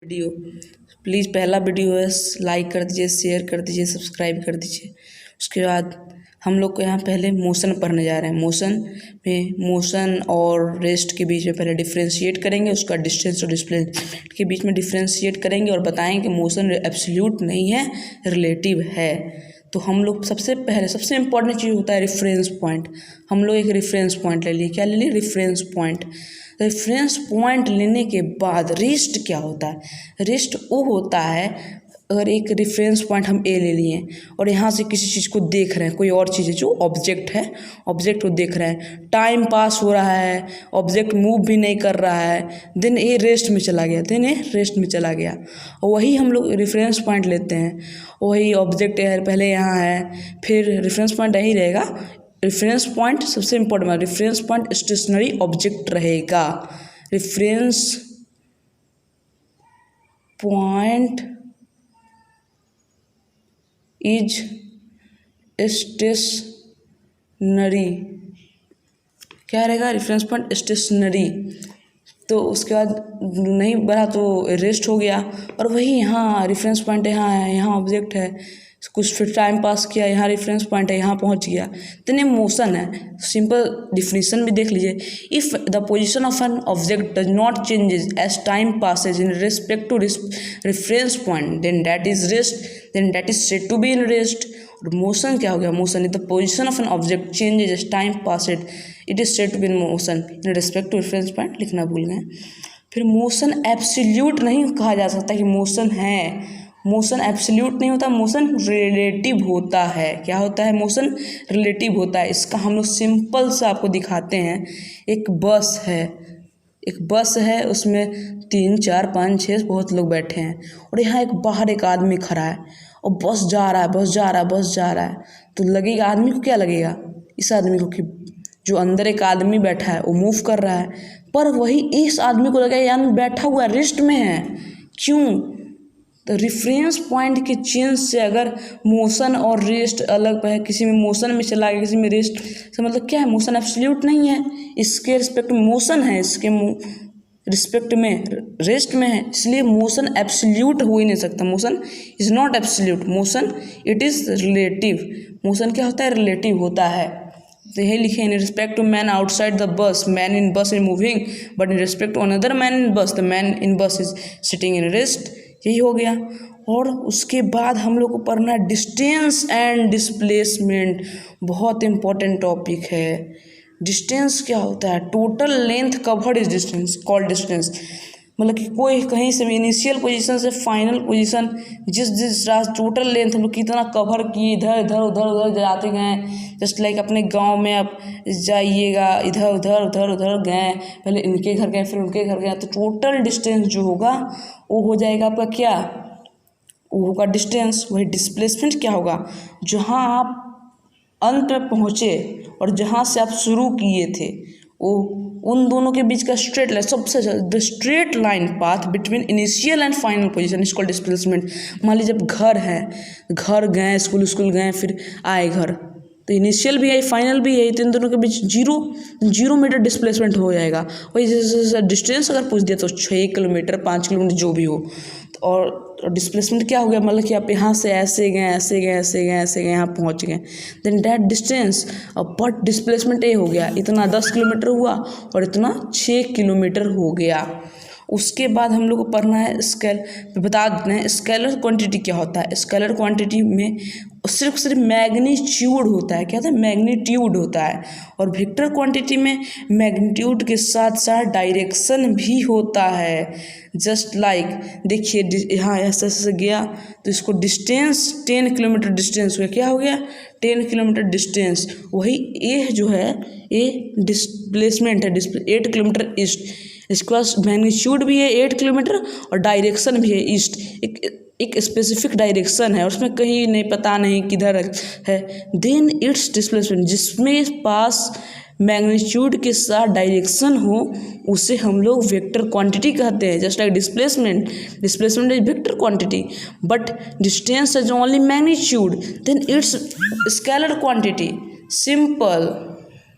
Video please पहला video है, like कर दीजिए, शेयर कर दीजिए, सब्सक्राइब कर दीजिए। उसके बाद हम लोग को यहाँ पहले मोशन पढ़ने जा रहे हैं। मोशन और रेस्ट के बीच में पहले डिफ्रेंशिएट करेंगे, उसका डिस्टेंस और डिस्प्लेसमेंट के बीच में डिफ्रेंशिएट करेंगे और बताएंगे कि मोशन एब्सोल्यूट नहीं है, रिलेटिव है। तो हम लोग सबसे इम्पॉर्टेंट चीज़ होता है रेफरेंस पॉइंट। हम लोग एक रेफरेंस पॉइंट ले लिए। क्या ले लिए? Reference point. रेफरेंस पॉइंट लेने के बाद रेस्ट क्या होता है? रेस्ट वो होता है अगर एक रेफरेंस पॉइंट हम ए ले लिए और यहाँ से किसी चीज़ को देख रहे हैं, कोई और चीज़ है जो ऑब्जेक्ट है, ऑब्जेक्ट को देख रहे हैं, टाइम पास हो रहा है, ऑब्जेक्ट मूव भी नहीं कर रहा है, देन ए रेस्ट में चला गया। और वही हम लोग रेफरेंस पॉइंट लेते हैं। वही ऑब्जेक्ट है, पहले यहाँ है, फिर रेफरेंस पॉइंट यही रहेगा। रेफरेंस पॉइंट सबसे important, reference point stationary object रहेगा। Reference point is stationary. क्या रहेगा? Reference point stationary. तो उसके बाद नहीं बढ़ा तो रेस्ट हो गया। और वही यहाँ रेफरेंस पॉइंट यहाँ है, यहाँ ऑब्जेक्ट है, कुछ फिर टाइम पास किया, यहाँ रेफरेंस पॉइंट है, यहाँ पहुँच गया, तो ये मोशन है। सिंपल डिफिनीशन भी देख लीजिए। If the position of an object does not changes as time passes in respect to reference point then that is rest, then that is said to be in rest. और motion क्या हो गया? Motion if the position of an object changes as time passed it is said to be in motion in respect to reference point. लिखना भूल गए। फिर motion absolute नहीं कहा जा सकता कि मोशन है। मोशन एब्सोल्यूट नहीं होता, मोशन रिलेटिव होता है। क्या होता है? मोशन रिलेटिव होता है। इसका हम लोग सिंपल से आपको दिखाते हैं। एक बस है, उसमें 3 4 5 6 बहुत लोग बैठे हैं और यहाँ बाहर एक आदमी खड़ा है और बस जा रहा है। तो लगेगा आदमी को, क्या लगेगा? इस आदमी को कि जो अंदर एक आदमी बैठा है वो मूव कर रहा है, पर वही इस आदमी को लगेगा ये आदमी बैठा हुआ है, रेस्ट में है। क्यों? तो रेफरेंस पॉइंट के चेंज से अगर मोशन और रेस्ट अलग है, किसी में मोशन में चला गया, किसी में रेस्ट से मतलब क्या है? मोशन एब्सोल्यूट नहीं है, इसके रिस्पेक्ट में मोशन है, इसके रिस्पेक्ट में रेस्ट में है, इसलिए मोशन एब्सोल्यूट हो ही नहीं सकता। Motion is not absolute, motion it is relative. Motion क्या होता है? रिलेटिव होता है। तो यही लिखे, in respect to man outside the bus, man in bus is moving, but in respect to another man in bus, the man in bus is sitting in rest. यही हो गया। और उसके बाद हम लोग को पढ़ना है डिस्टेंस एंड डिस्प्लेसमेंट। बहुत इंपॉर्टेंट टॉपिक है। डिस्टेंस क्या होता है? Total length covered is distance, called distance. मतलब कि कोई कहीं से भी इनिशियल पोजीशन से फाइनल पोजीशन जिस टोटल लेंथ हम लोग कितना कवर किए, इधर जाते गए। जस्ट लाइक अपने गांव में आप जाइएगा, इधर गए, पहले इनके घर गए, फिर उनके घर गए, तो टोटल डिस्टेंस जो होगा वो हो जाएगा आपका क्या? वो होगा डिस्टेंस। वही डिस्प्लेसमेंट क्या होगा? जहाँ आप अंत में पहुँचे और जहाँ से आप शुरू किए थे, वो उन दोनों के बीच का स्ट्रेट लाइन, सबसे the straight line path between initial and final position is called displacement. मान लीजिए जब घर गए, स्कूल गए, फिर आए घर, तो इनिशियल भी है, फाइनल भी है, तो इन दोनों के बीच जीरो मीटर डिस्प्लेसमेंट हो जाएगा। वही जैसे डिस्टेंस अगर पूछ दिया तो 6 किलोमीटर 5 किलोमीटर जो भी हो। और डिस्प्लेसमेंट क्या हो गया? मतलब कि आप यहाँ से ऐसे गए यहाँ पहुँच गए, then that distance. But displacement ये हो गया, इतना 10 किलोमीटर हुआ और इतना 6 किलोमीटर हो गया। उसके बाद हम लोग को पढ़ना है बता देते हैं स्केलर क्वांटिटी क्या होता है। स्केलर क्वांटिटी में सिर्फ मैग्नीट्यूड होता है। क्या होता है? मैग्नीट्यूड होता है। और वेक्टर क्वांटिटी में मैग्नीट्यूड के साथ साथ डायरेक्शन भी होता है। जस्ट लाइक देखिए, यहाँ ऐसे गया तो इसको डिस्टेंस 10 किलोमीटर डिस्टेंस हुआ। क्या हो गया? 10 किलोमीटर डिस्टेंस। वही ए जो है, ए डिस्प्लेसमेंट है, 8 किलोमीटर ईस्ट। इसके पास मैग्नीट्यूड भी है 8 किलोमीटर और डायरेक्शन भी है ईस्ट। एक स्पेसिफिक डायरेक्शन है, उसमें कहीं नहीं, पता नहीं किधर है। देन इट्स डिस्प्लेसमेंट, जिसमें पास मैग्नीट्यूड के साथ डायरेक्शन हो उसे हम लोग वेक्टर क्वांटिटी कहते हैं। Just like displacement is vector quantity, but distance is only magnitude, then it's scalar quantity. Simple.